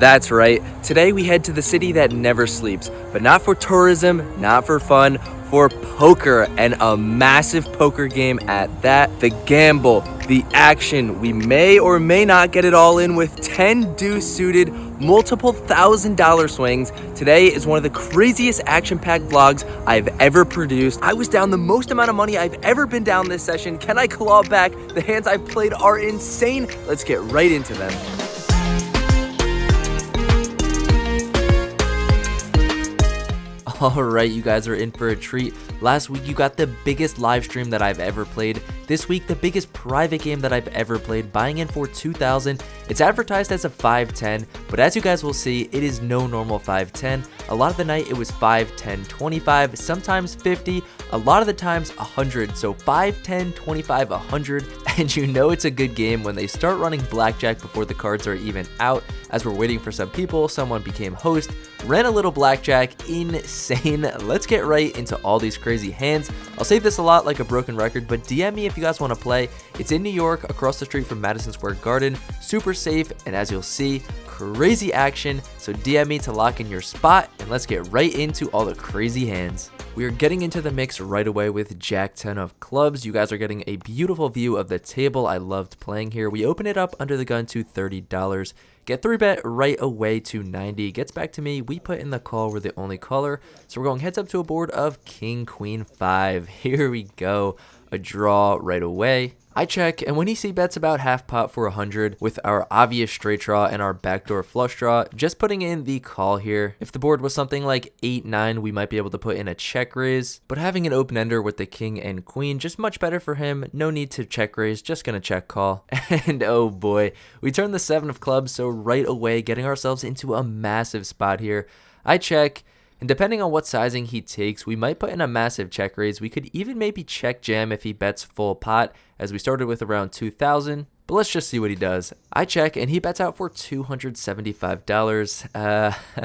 That's right. Today we head to the city that never sleeps, but not for tourism, not for fun, for poker, and a massive poker game at that. The gamble, the action. We may or may not get it all in with 10 deuce suited, multiple $1,000 swings. Today is one of the craziest action-packed vlogs I've ever produced. I was down the most amount of money I've ever been down this session. Can I claw back? The hands I've played are insane. Let's get right into them. Alright, you guys are in for a treat. Last week you got the biggest live stream that I've ever played. This week the biggest private game that I've ever played, buying in for 2,000. It's advertised as a 510, but as you guys will see, it is no normal 510. A lot of the night it was 5, 10, 25, sometimes 50, a lot of the times 100. So 5, 10, 25, 100, and you know it's a good game when they start running blackjack before the cards are even out. As we're waiting for some people, someone became host, ran a little blackjack, insane. Let's get right into all these crazy hands. I'll say this a lot like a broken record, but DM me if you guys want to play. It's in New York, across the street from Madison Square Garden, super safe, and as you'll see, crazy action. So DM me to lock in your spot, and let's get right into all the crazy hands. We are getting into the mix right away with Jack 10 of clubs. You guys are getting a beautiful view of the table. I loved playing here. We open it up under the gun to $30. Get 3-bet right away to 90. Gets back to me. We put in the call. We're the only caller. So we're going heads up to a board of King, Queen, 5. Here we go. A draw right away. I check, and when he c-bets about half pot for 100 with our obvious straight draw and our backdoor flush draw, just putting in the call here. If the board was something like 8-9, we might be able to put in a check raise, but having an open ender with the king and queen, just much better for him. No need to check raise, just gonna check call. And oh boy, we turn the 7 of clubs, so right away getting ourselves into a massive spot here. I check, and depending on what sizing he takes, we might put in a massive check raise. We could even maybe check jam if he bets full pot, as we started with around 2,000. But let's just see what he does. I check, and he bets out for $275.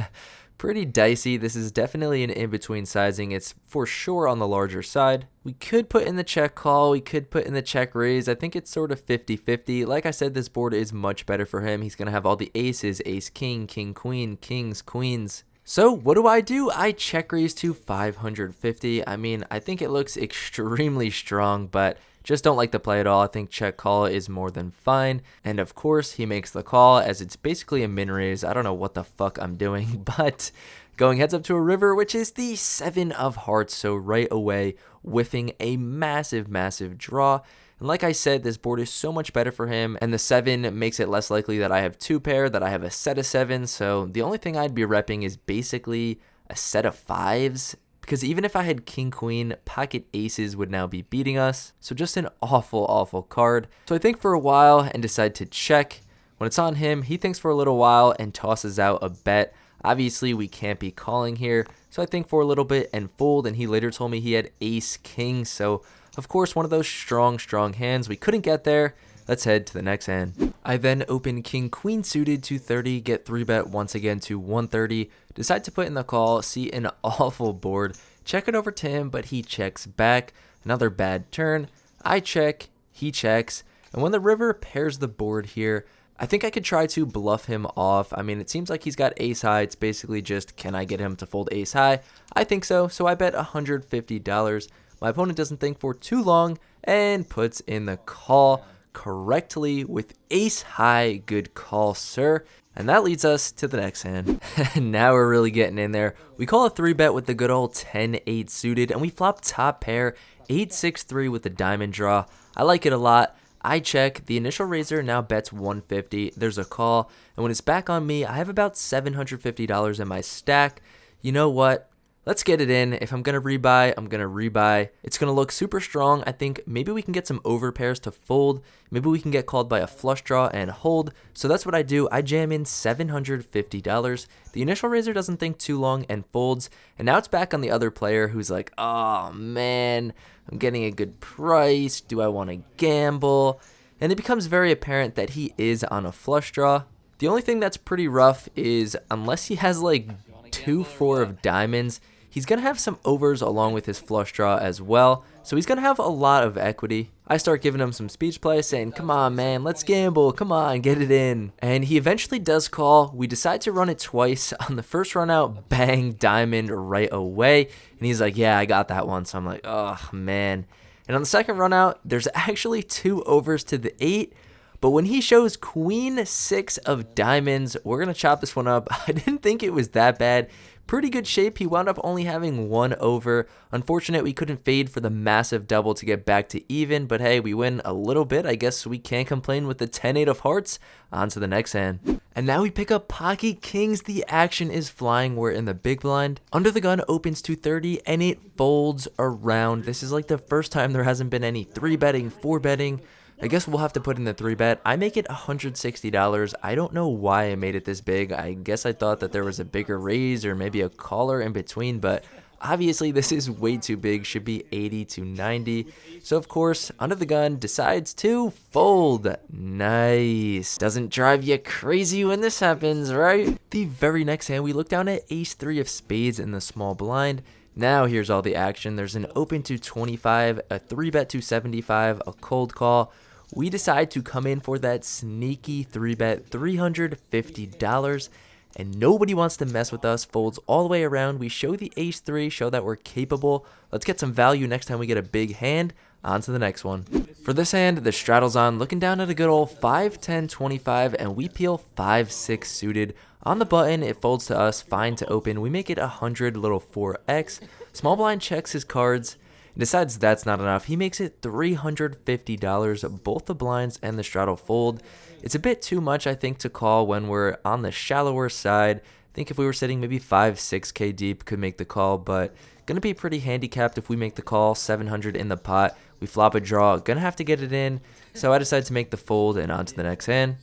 Pretty dicey. This is definitely an in-between sizing. It's for sure on the larger side. We could put in the check call. We could put in the check raise. I think it's sort of 50-50. Like I said, this board is much better for him. He's going to have all the aces, ace, king, king, queen, kings, queens. So what do? I check raise to 550. I mean, I think it looks extremely strong, but just don't like the play at all. I think check call is more than fine. And of course, he makes the call as it's basically a min raise. I don't know what the fuck I'm doing, but going heads up to a river, which is the 7 of hearts. So right away, whiffing a massive, massive draw. And like I said, this board is so much better for him, and the 7 makes it less likely that I have 2 pair, that I have a set of 7s. So the only thing I'd be repping is basically a set of 5s, because even if I had king, queen, pocket aces would now be beating us. So just an awful, awful card. So I think for a while and decide to check. When it's on him, he thinks for a little while and tosses out a bet. Obviously, we can't be calling here. So I think for a little bit and fold, and he later told me he had ace, king. So of course, one of those strong, strong hands. We couldn't get there. Let's head to the next hand. I then open king, queen suited to 30, get 3-bet once again to 130, decide to put in the call, see an awful board, check it over to him, but he checks back. Another bad turn. I check, he checks, and when the river pairs the board here, I think I could try to bluff him off. I mean, it seems like he's got ace high. It's basically just, can I get him to fold ace high? I think so, so I bet $150. My opponent doesn't think for too long and puts in the call correctly with ace high. Good call, sir. And that leads us to the next hand. Now we're really getting in there. We call a 3-bet with the good old 10-8 suited, and we flop top pair 8-6-3 with the diamond draw. I like it a lot. I check. The initial raiser now bets 150. There's a call, and when it's back on me, I have about $750 in my stack. You know what? Let's get it in. If I'm going to rebuy, I'm going to rebuy. It's going to look super strong. I think maybe we can get some over pairs to fold. Maybe we can get called by a flush draw and hold. So that's what I do. I jam in $750. The initial raiser doesn't think too long and folds. And now it's back on the other player who's like, oh man, I'm getting a good price. Do I want to gamble? And it becomes very apparent that he is on a flush draw. The only thing that's pretty rough is unless he has like 2-4 of diamonds, He's going to have some overs along with his flush draw as well, so he's going to have a lot of equity. I start giving him some speech play saying, come on man, let's gamble, come on, get it in. And he eventually does call. We decide to run it twice. On the first run out, bang, diamond right away. And he's like, yeah, I got that one. So I'm like, oh man. And on the second run out, there's actually 2 overs to the 8. But when he shows queen 6 of diamonds, we're going to chop this one up. I didn't think it was that bad. Pretty good shape. He wound up only having 1 over. Unfortunate we couldn't fade for the massive double to get back to even, but hey, we win a little bit. I guess we can't complain with the 10-8 of hearts. On to the next hand. And now we pick up Pocket Kings. The action is flying. We're in the big blind. Under the gun opens 230 and it folds around. This is like the first time there hasn't been any 3-betting, 4-betting. I guess we'll have to put in the 3-bet. I make it $160. I don't know why I made it this big. I guess I thought that there was a bigger raise or maybe a caller in between, but obviously this is way too big. Should be 80 to 90. So of course, Under the Gun decides to fold. Nice. Doesn't drive you crazy when this happens, right? The very next hand, we look down at ace 3 of spades in the small blind. Now here's all the action. There's an open to 25, a 3-bet to 75, a cold call. We decide to come in for that sneaky 3-bet, $350, and nobody wants to mess with us. Folds all the way around. We show the ace 3, show that we're capable. Let's get some value next time we get a big hand. On to the next one. For this hand, the straddle's on, looking down at a good old 5, 10, 25, and we peel 5, 6 suited. On the button, it folds to us, fine to open. We make it 100, little 4x. Small blind checks his cards. Decides that's not enough. He makes it $350. Both the blinds and the straddle fold. It's a bit too much, I think, to call when we're on the shallower side. I think if we were sitting maybe 5, 6K deep, could make the call, but gonna be pretty handicapped if we make the call. 700 in the pot. We flop a draw. Gonna have to get it in. So I decided to make the fold and on to the next hand.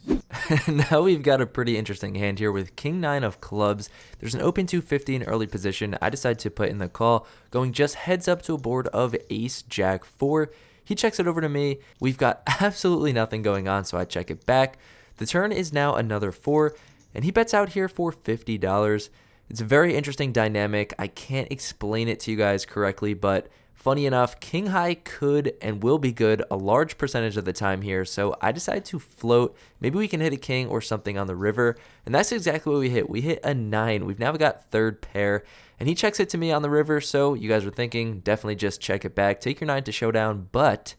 Now we've got a pretty interesting hand here with king 9 of clubs. There's an open 250 in early position. I decide to put in the call, going just heads up to a board of ace jack 4. He checks it over to me. We've got absolutely nothing going on, so I check it back. The turn is now another 4, and he bets out here for $50. It's a very interesting dynamic. I can't explain it to you guys correctly, but funny enough, king high could and will be good a large percentage of the time here, so I decided to float. Maybe we can hit a king or something on the river, and that's exactly what we hit. We hit a 9. We've now got third pair, and he checks it to me on the river, so you guys were thinking, definitely just check it back. Take your 9 to showdown, but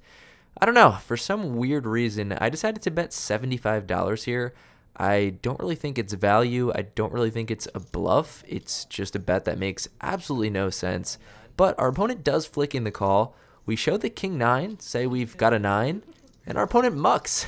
I don't know. For some weird reason, I decided to bet $75 here. I don't really think it's value. I don't really think it's a bluff. It's just a bet that makes absolutely no sense. But our opponent does flick in the call. We show the king 9, say we've got a 9, and our opponent mucks.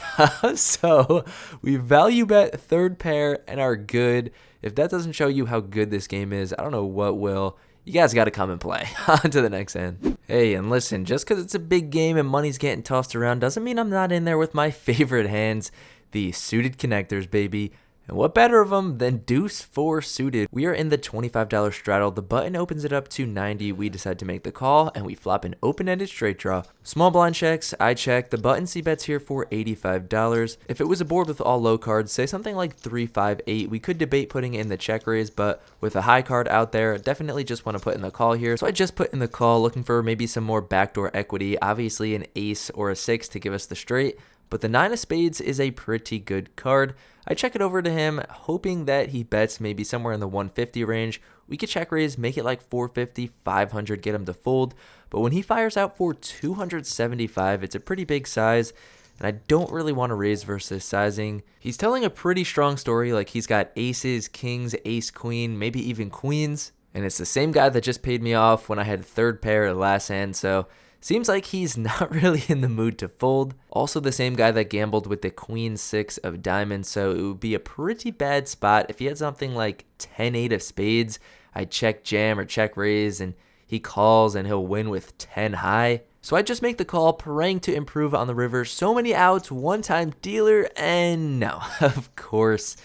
So we value bet third pair and are good. If that doesn't show you how good this game is, I don't know what will. You guys got to come and play. On to the next hand. Hey, and listen, just because it's a big game and money's getting tossed around doesn't mean I'm not in there with my favorite hands, the suited connectors, baby. And what better of them than deuce 4 suited? We are in the $25 straddle. The button opens it up to 90. We decide to make the call, and we flop an open-ended straight draw. Small blind checks. I check. The button C bets here for $85. If it was a board with all low cards, say something like 3, 5, 8, we could debate putting in the check raise, but with a high card out there, definitely just want to put in the call here. So I just put in the call, looking for maybe some more backdoor equity. Obviously an ace or a 6 to give us the straight, but the 9 of spades is a pretty good card. I check it over to him, hoping that he bets maybe somewhere in the 150 range. We could check raise, make it like 450, 500, get him to fold. But when he fires out for 275, it's a pretty big size, and I don't really want to raise versus sizing. He's telling a pretty strong story, like he's got aces, kings, ace, queen, maybe even queens. And it's the same guy that just paid me off when I had third pair last hand, so seems like he's not really in the mood to fold. Also the same guy that gambled with the queen 6 of diamonds, so it would be a pretty bad spot if he had something like 10-8 of spades. I check jam or check raise, and he calls and he'll win with 10 high. So I just make the call, praying to improve on the river. So many outs, one-time dealer, and no, of course.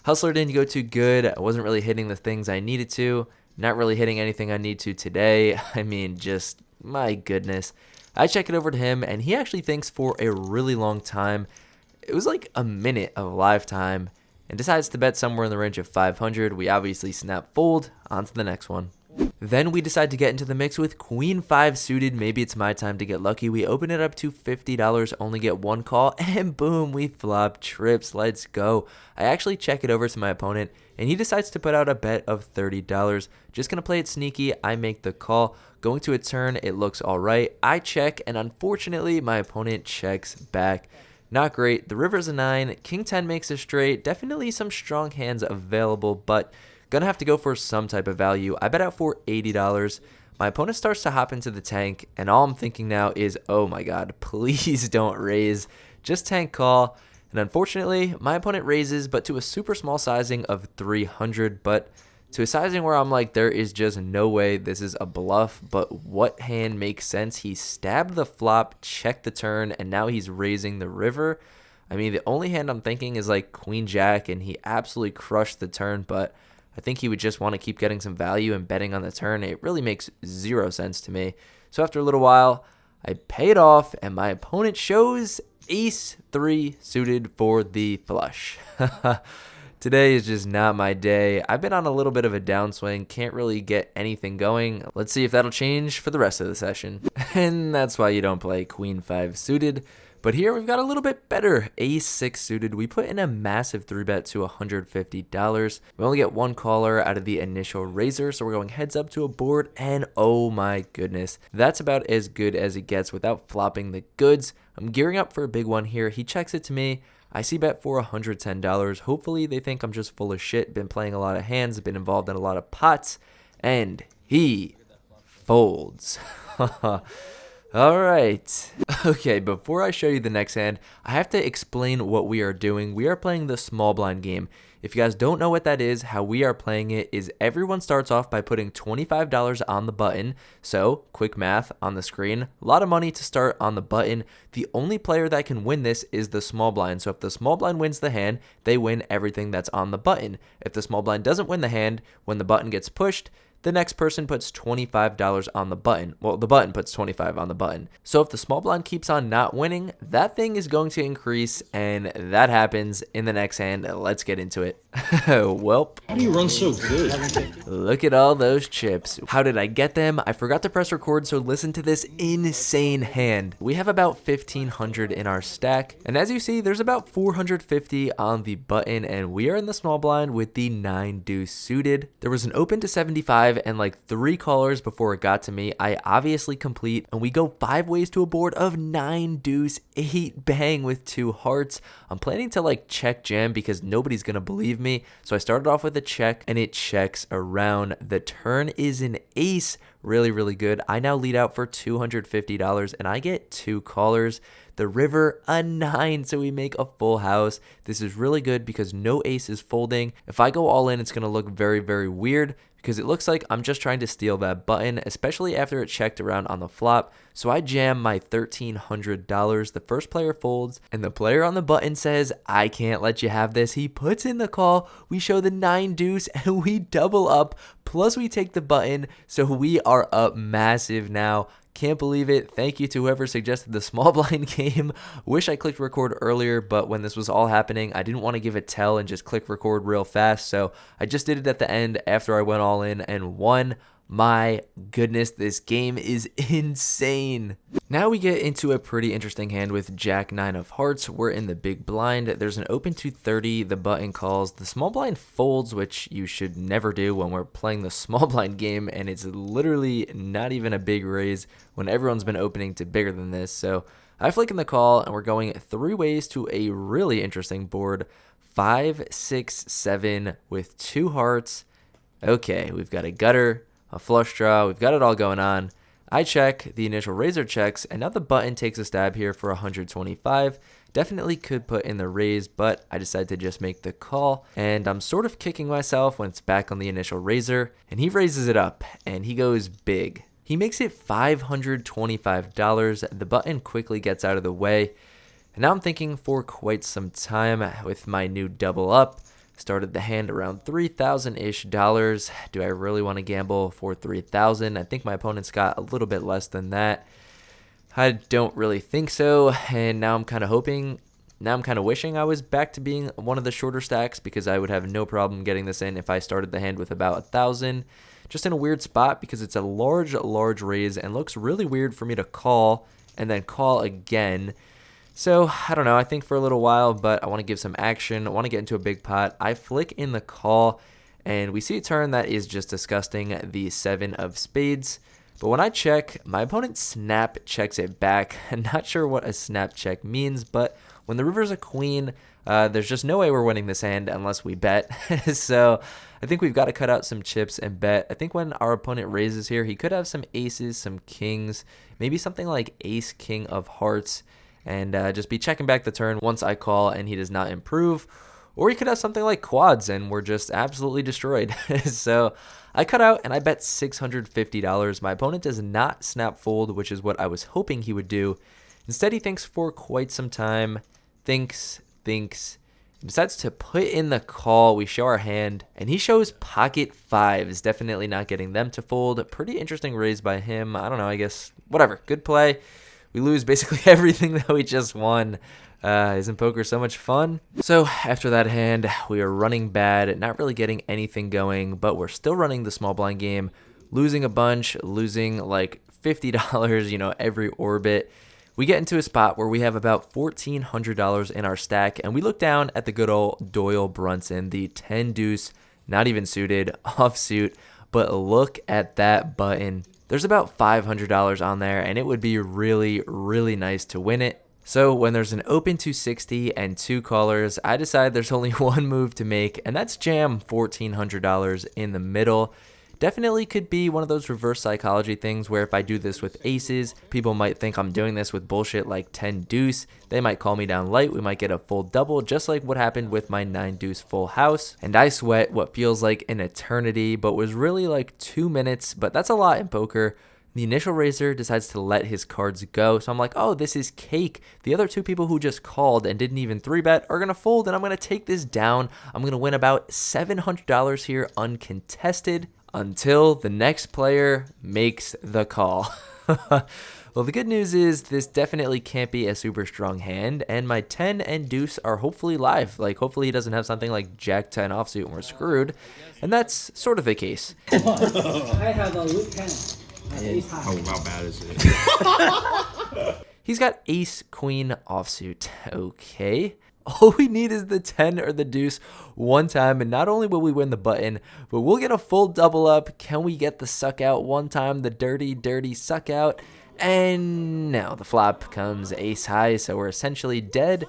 Hustler didn't go too good. I wasn't really hitting the things I needed to. Not really hitting anything I need to today. I mean, just my goodness. I check it over to him, and he actually thinks for a really long time. It was like a minute of live time, and decides to bet somewhere in the range of 500. We obviously snap fold. On to the next one. Then we decide to get into the mix with queen 5 suited. Maybe it's my time to get lucky. We open it up to $50, only get one call, and boom, we flop trips. Let's go. I actually check it over to my opponent, and he decides to put out a bet of $30. Just gonna play it sneaky. I make the call. Going to a turn, it looks all right. I check, and unfortunately, my opponent checks back. Not great. The river's a 9. King 10 makes a straight. Definitely some strong hands available, but gonna have to go for some type of value. I bet out for $80. My opponent starts to hop into the tank, and all I'm thinking now is, oh my god, please don't raise. Just tank call. And unfortunately, my opponent raises, but to a super small sizing of 300, but to a sizing where I'm like, there is just no way this is a bluff. But what hand makes sense? He stabbed the flop, checked the turn, and now he's raising the river. I mean, the only hand I'm thinking is like queen jack, and he absolutely crushed the turn, but I think he would just want to keep getting some value and betting on the turn. It really makes zero sense to me. So after a little while, I pay it off, and my opponent shows ace 3 suited for the flush. Today is just not my day. I've been on a little bit of a downswing, can't really get anything going. Let's see if that'll change for the rest of the session. And that's why you don't play queen 5 suited. But here we've got a little bit better. Ace 6 suited. We put in a massive 3-bet to $150. We only get one caller out of the initial raiser, so we're going heads up to a board, and oh my goodness. That's about as good as it gets without flopping the goods. I'm gearing up for a big one here. He checks it to me. I see bet for $110. Hopefully they think I'm just full of shit. Been playing a lot of hands, been involved in a lot of pots, and he folds. All right. Okay, before I show you the next hand, I have to explain what we are doing. We are playing the small blind game. If you guys don't know what that is, how we are playing it is everyone starts off by putting $25 on the button. So, quick math on the screen. A lot of money to start on the button. The only player that can win this is the small blind. So if the small blind wins the hand, they win everything that's on the button. If the small blind doesn't win the hand, when the button gets pushed, the next person puts $25 on the button. Well, the button puts 25 on the button. So if the small blind keeps on not winning, that thing is going to increase, and that happens in the next hand. Let's get into it. Welp. How do you run so good? Look at all those chips. How did I get them? I forgot to press record, so listen to this insane hand. We have about 1,500 in our stack, and as you see, there's about 450 on the button, and we are in the small blind with the 9 deuce suited. There was an open to 75 and like 3 callers before it got to me. I obviously complete, and we go 5 ways to a board of 9 deuce 8 bang with 2 hearts. I'm planning to like check jam because nobody's gonna believe me. So I started off with a check, and it checks around. The turn is an ace. Really, really good. I now lead out for $250, and I get 2 callers. The river, a 9, so we make a full house. This is really good because no ace is folding. If I go all in, it's going to look very, very weird because it looks like I'm just trying to steal that button, especially after it checked around on the flop. So I jam my $1,300. The first player folds, and the player on the button says, I can't let you have this. He puts in the call. We show the 9 deuce, and we double up. Plus, we take the button, so we are up massive now. Can't believe it. Thank you to whoever suggested the small blind game. Wish I clicked record earlier, but when this was all happening, I didn't want to give it tell and just click record real fast. So I just did it at the end after I went all in and won. My goodness, this game is insane. Now we get into a pretty interesting hand with Jack 9 of hearts. We're in the big blind. There's an open to 30. The button calls. The small blind folds, which you should never do when we're playing the small blind game, and it's literally not even a big raise when everyone's been opening to bigger than this. So I flick in the call, and we're going 3 ways to a really interesting board. 5, 6, 7 with 2 hearts. Okay, we've got a gutter, a flush draw. We've got it all going on. I check, the initial raiser checks, and now the button takes a stab here for 125. Definitely could put in the raise, but I decided to just make the call, and I'm sort of kicking myself when it's back on the initial raiser, and he raises it up, and he goes big. He makes it $525. The button quickly gets out of the way, and now I'm thinking for quite some time with my new double up. Started the hand around $3,000-ish. Do I really want to gamble for $3,000? I think my opponent's got a little bit less than that. I don't really think so, and now I'm kind of hoping Now I'm kind of wishing I was back to being one of the shorter stacks because I would have no problem getting this in if I started the hand with about 1,000. Just in a weird spot because it's a large raise and looks really weird for me to call and then call again. So, I don't know, I think for a little while, but I want to give some action. I want to get into a big pot. I flick in the call, and we see a turn that is just disgusting, the 7 of spades. But when I check, my opponent snap checks it back. I'm not sure what a snap check means, but when the river's a queen, there's just no way we're winning this hand unless we bet. So I think we've got to cut out some chips and bet. I think when our opponent raises here, he could have some aces, some kings, maybe something like ace, king of hearts, and just be checking back the turn once I call and he does not improve. Or he could have something like quads and we're just absolutely destroyed. So I cut out and I bet $650. My opponent does not snap fold, which is what I was hoping he would do. Instead, he thinks for quite some time, thinks, decides to put in the call. We show our hand, and he shows pocket fives, definitely not getting them to fold. Pretty interesting raise by him. I don't know, I guess, whatever. Good play. We lose basically everything that we just won. Isn't poker so much fun? So after that hand, we are running bad, not really getting anything going, but we're still running the small blind game, losing a bunch, losing like $50, every orbit. We get into a spot where we have about $1,400 in our stack, and we look down at the good old Doyle Brunson, the 10 deuce, not even suited, offsuit, but look at that button. There's about $500 on there, and it would be really, really nice to win it. So when there's an open 260 and 2 callers, I decide there's only one move to make, and that's jam $1,400 in the middle. Definitely could be one of those reverse psychology things where if I do this with aces, people might think I'm doing this with bullshit like 10 deuce. They might call me down light. We might get a full double, just like what happened with my 9 deuce full house. And I sweat what feels like an eternity, but was really like 2 minutes, but that's a lot in poker. The initial raiser decides to let his cards go. So I'm like, oh, this is cake. The other 2 people who just called and didn't even 3-bet are going to fold, and I'm going to take this down. I'm going to win about $700 here uncontested until the next player makes the call. Well, the good news is this definitely can't be a super strong hand, and my 10 and deuce are hopefully live. Like, hopefully he doesn't have something like jack 10 offsuit and we're screwed, and that's sort of the case. I have a root 10. Oh, how bad is it? He's got ace queen offsuit. Okay. All we need is the 10 or the deuce one time, and not only will we win the button, but we'll get a full double up. Can we get the suck out one time, the dirty suck out? And no, the flop comes ace high, so we're essentially dead.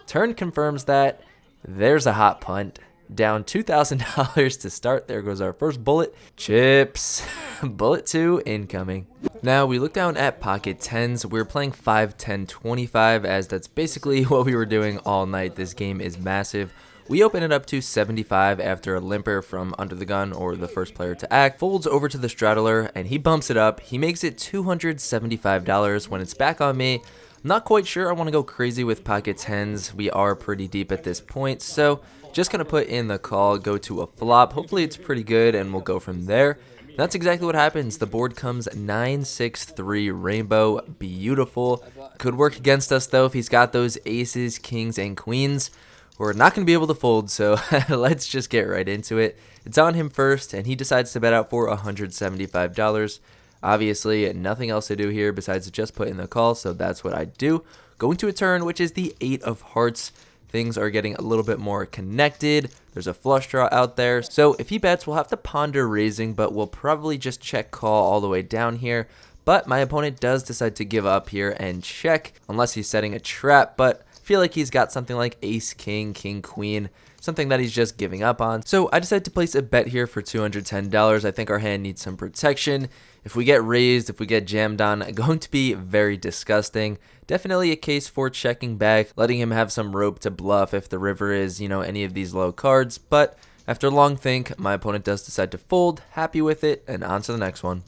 Turn confirms that. There's a hot punt. Down $2,000 to start. There goes our first bullet. Chips. Bullet 2 incoming. Now we look down at pocket 10s. We're playing 5, 10, 25 as that's basically what we were doing all night. This game is massive. We open it up to 75 after a limper from under the gun, or the first player to act, folds over to the straddler and he bumps it up. He makes it $275 when it's back on me. I'm not quite sure I want to go crazy with pocket 10s. We are pretty deep at this point, so just going to put in the call, go to a flop. Hopefully it's pretty good and we'll go from there. That's exactly what happens. The board comes 9-6-3 rainbow. Beautiful. Could work against us though if he's got those aces, kings, and queens. We're not going to be able to fold, so let's just get right into it. It's on him first, and he decides to bet out for $175. Obviously, nothing else to do here besides just put in the call, so that's what I do. Going to a turn, which is the 8 of hearts. Things are getting a little bit more connected. There's a flush draw out there. So if he bets, we'll have to ponder raising, but we'll probably just check call all the way down here. But my opponent does decide to give up here and check, unless he's setting a trap, but I feel like he's got something like ace, king, king, queen, something that he's just giving up on. So I decided to place a bet here for $210. I think our hand needs some protection. If we get raised, if we get jammed on, going to be very disgusting. Definitely a case for checking back, letting him have some rope to bluff if the river is, any of these low cards. But after a long think, my opponent does decide to fold, happy with it, and on to the next one.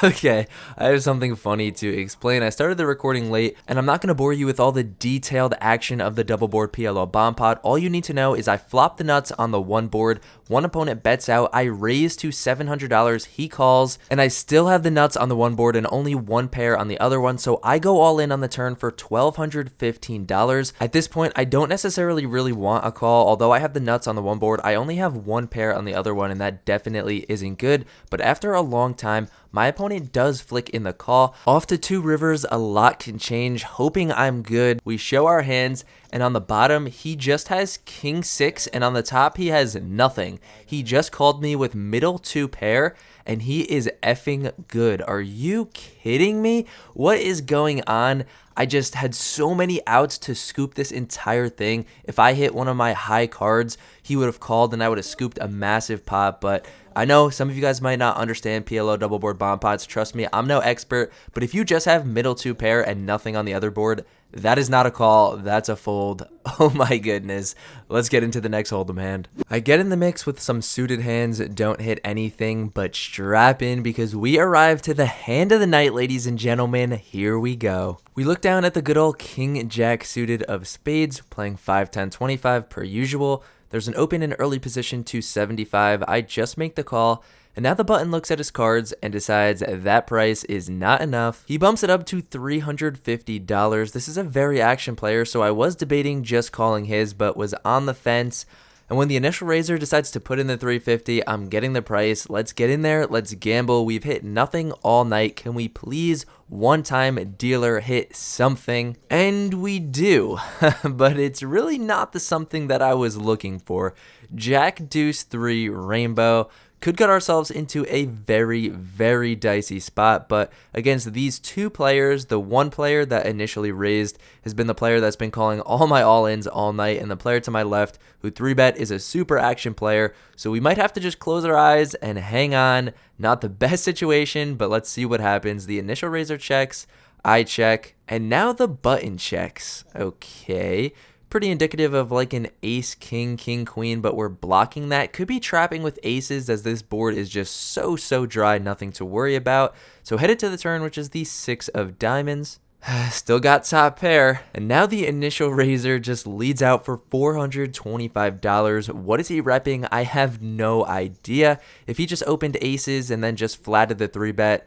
Okay, I have something funny to explain. I started the recording late, and I'm not going to bore you with all the detailed action of the double board PLO bomb pot. All you need to know is I flop the nuts on the one board, one opponent bets out, I raise to $700, he calls, and I still have the nuts on the one board and only one pair on the other one, so I go all in on the turn for $1,215. At this point, I don't necessarily really want a call. Although I have the nuts on the one board, I only have one pair on the other one, and that definitely isn't good. But after a long time, my opponent does flick in the call. Off to two rivers, a lot can change. Hoping I'm good, we show our hands, and on the bottom, he just has king six, and on the top, he has nothing. He just called me with middle two pair, and he is effing good. Are you kidding me? What is going on? I just had so many outs to scoop this entire thing. If I hit one of my high cards, he would have called and I would have scooped a massive pot. But I know some of you guys might not understand PLO double board bomb pots. Trust me, I'm no expert. But if you just have middle two pair and nothing on the other board, that is not a call. That's a fold. Oh my goodness. Let's get into the next hold'em hand. I get in the mix with some suited hands. Don't hit anything, but strap in because we arrive to the hand of the night, ladies and gentlemen. Here we go. We look down at the good old king jack suited of spades, playing 5, 10, 25 per usual. There's an open and early position to 75. I just make the call. And now the button looks at his cards and decides that price is not enough. He bumps it up to $350. This is a very action player, so I was debating just calling his, but was on the fence. And when the initial raiser decides to put in the 350, I'm getting the price. Let's get in there. Let's gamble. We've hit nothing all night. Can we please, one time dealer, hit something? And we do, but it's really not the something that I was looking for. Jack deuce 3 rainbow. Could get ourselves into a very, very dicey spot, but against these two players, the one player that initially raised has been the player that's been calling all my all-ins all night, and the player to my left who 3-bet is a super action player, so we might have to just close our eyes and hang on. Not the best situation, but let's see what happens. The initial raiser checks, I check, and now the button checks. Okay. Pretty indicative of like an ace, king, king, queen, but we're blocking that. Could be trapping with aces as this board is just so dry, nothing to worry about. So headed to the turn, which is the 6 of diamonds. Still got top pair. And now the initial raiser just leads out for $425. What is he repping? I have no idea. If he just opened aces and then just flatted the 3-bet,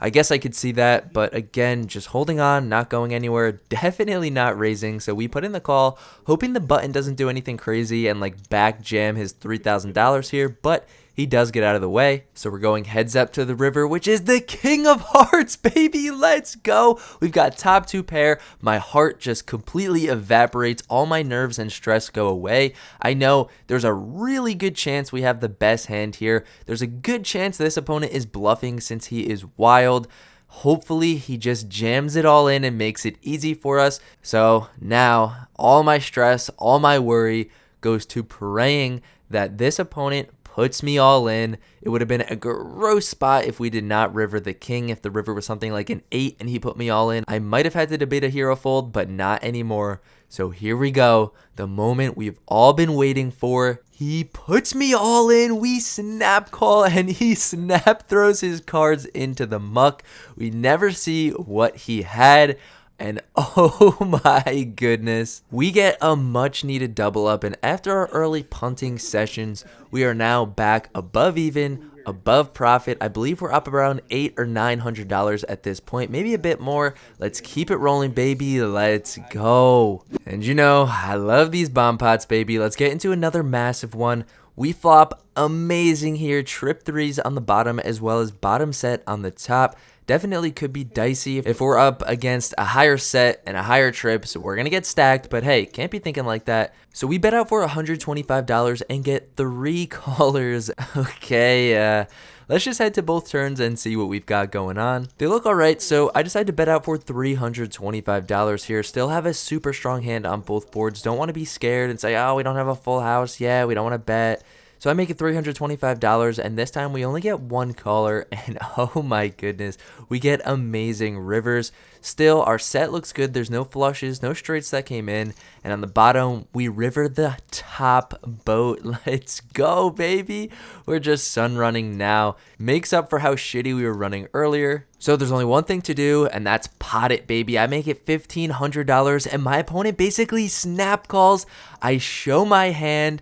I guess I could see that, but again, just holding on, not going anywhere, definitely not raising. So we put in the call, hoping the button doesn't do anything crazy and like back jam his $3,000 here, but he does get out of the way. So we're going heads up to the river, which is the king of hearts, baby. Let's go. We've got top 2 pair. My heart just completely evaporates. All my nerves and stress go away. I know there's a really good chance we have the best hand here. There's a good chance this opponent is bluffing since he is wild. Hopefully he just jams it all in and makes it easy for us. So now all my stress, all my worry goes to praying that this opponent puts me all in. It would have been a gross spot if we did not river the king. If the river was something like an 8 and he put me all in, I might have had to debate a hero fold, but not anymore. So here we go. The moment we've all been waiting for. He puts me all in. We snap call and he snap throws his cards into the muck. We never see what he had. And oh my goodness, we get a much needed double up, and after our early punting sessions, we are now back above even, above profit. I believe we're up around $800 or $900 at this point, maybe a bit more. Let's keep it rolling, baby. Let's go. And you know, I love these bomb pots, baby. Let's get into another massive one. We flop amazing here, trip 3s on the bottom as well as bottom set on the top. Definitely could be dicey if we're up against a higher set and a higher trip, so we're gonna get stacked, but hey, can't be thinking like that. So we bet out for $125 and get 3 callers. Okay, let's just head to both turns and see what we've got going on. They look alright, so I decided to bet out for $325 here. Still have a super strong hand on both boards. Don't want to be scared and say, oh, we don't have a full house. Yeah, we don't want to bet. So I make it $325, and this time we only get one caller, and oh my goodness, we get amazing rivers. Still, our set looks good. There's no flushes, no straights that came in, and on the bottom, we river the top boat. Let's go, baby. We're just sun running now. Makes up for how shitty we were running earlier. So there's only one thing to do, and that's pot it, baby. I make it $1,500, and my opponent basically snap calls. I show my hand,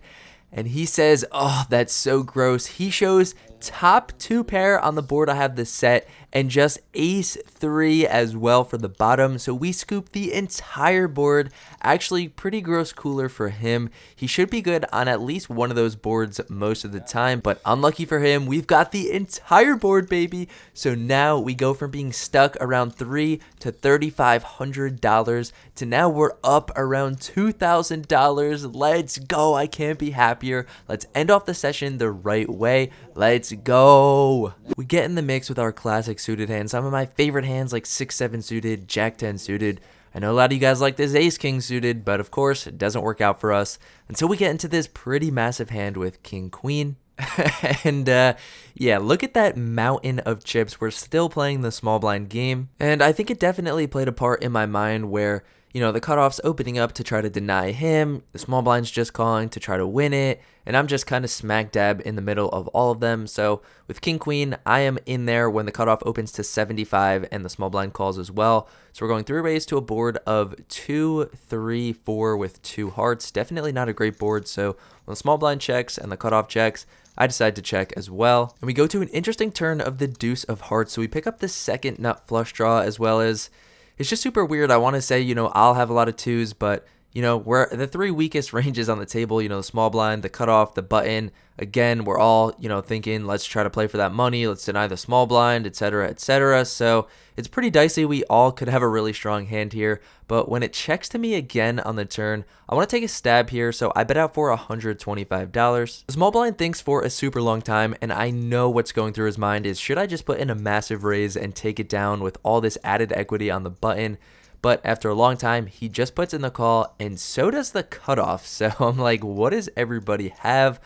and he says, oh, that's so gross. He shows top 2 pair on the board. I have the set, and just ace 3 as well for the bottom. So we scoop the entire board. Actually, pretty gross cooler for him. He should be good on at least one of those boards most of the time, but unlucky for him, we've got the entire board, baby. So now we go from being stuck around $300 to $3,500 to now we're up around $2,000. Let's go. I can't be happier. Let's end off the session the right way. Let's go. We get in the mix with our classic suited hands. Some of my favorite hands like 6-7 suited, Jack-10 suited. I know a lot of you guys like this Ace-King suited, but of course it doesn't work out for us until we get into this pretty massive hand with King-Queen. And yeah, look at that mountain of chips. We're still playing the small blind game, and I think it definitely played a part in my mind where, you know, the cutoff's opening up to try to deny him, the small blind's just calling to try to win it, and I'm just kind of smack dab in the middle of all of them. So with King Queen, I am in there when the cutoff opens to 75 and the small blind calls as well. So we're going 3 ways to a board of 2, 3, 4 with 2 hearts. Definitely not a great board. So when the small blind checks and the cutoff checks, I decide to check as well. And we go to an interesting turn of the deuce of hearts. So we pick up the second nut flush draw, as well as, it's just super weird. I want to say, you know, I'll have a lot of 2s, but, you know, we're the 3 weakest ranges on the table, you know, the small blind, the cutoff, the button. Again, we're all, you know, thinking, let's try to play for that money. Let's deny the small blind, etc., etc. So it's pretty dicey. We all could have a really strong hand here. But when it checks to me again on the turn, I want to take a stab here. So I bet out for $125. The small blind thinks for a super long time, and I know what's going through his mind is, should I just put in a massive raise and take it down with all this added equity on the button? But after a long time, he just puts in the call, and so does the cutoff. So I'm like, what does everybody have?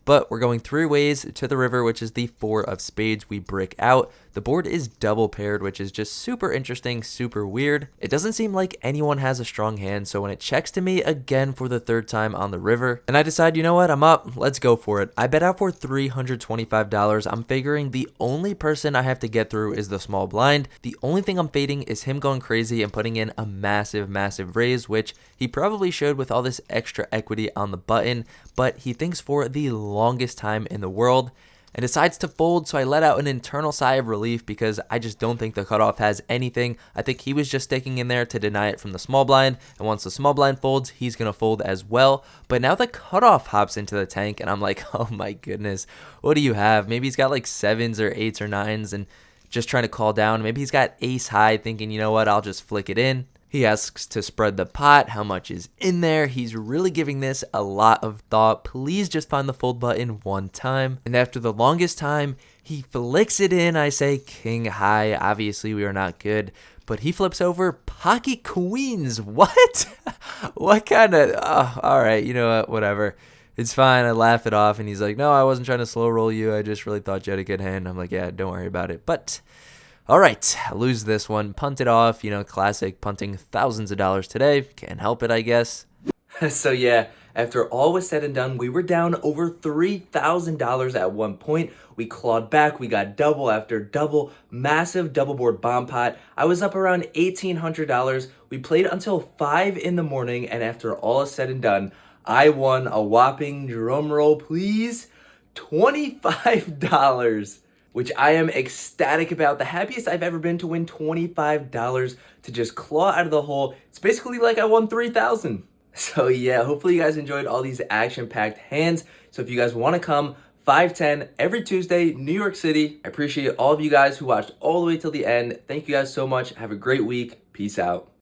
But we're going 3 ways to the river, which is the 4 of spades. We brick out. The board is double paired, which is just super interesting, super weird. It doesn't seem like anyone has a strong hand, so when it checks to me again for the 3rd time on the river, and I decide, you know what, I'm up, let's go for it. I bet out for $325. I'm figuring the only person I have to get through is the small blind. The only thing I'm fading is him going crazy and putting in a massive, massive raise, which he probably should with all this extra equity on the button, but he thinks for the longest time in the world and decides to fold. So I let out an internal sigh of relief because I just don't think the cutoff has anything. I think he was just sticking in there to deny it from the small blind, and once the small blind folds, he's gonna fold as well. But now the cutoff hops into the tank, and I'm like, oh my goodness, what do you have? Maybe he's got like 7s or 8s or 9s and just trying to call down. Maybe he's got ace high thinking, you know what, I'll just flick it in. He asks to spread the pot, how much is in there. He's really giving this a lot of thought. Please just find the fold button one time. And after the longest time, he flicks it in. I say king high. Obviously, we are not good. But he flips over pocket queens. What? What kind of... Oh, all right, you know what? Whatever. It's fine. I laugh it off. And he's like, no, I wasn't trying to slow roll you. I just really thought you had a good hand. I'm like, yeah, don't worry about it. But... all right, lose this one, punt it off, you know, classic punting thousands of dollars today. Can't help it, I guess. So yeah, after all was said and done, we were down over $3,000 at one point. We clawed back, we got double after double, massive double board bomb pot. I was up around $1,800. We played until 5 in the morning, and after all is said and done, I won a whopping, drum roll please, $25. Which I am ecstatic about. The happiest I've ever been to win $25 to just claw out of the hole. It's basically like I won $3,000. So yeah, hopefully you guys enjoyed all these action-packed hands. So if you guys want to come, 5/10 every Tuesday, New York City. I appreciate all of you guys who watched all the way till the end. Thank you guys so much. Have a great week. Peace out.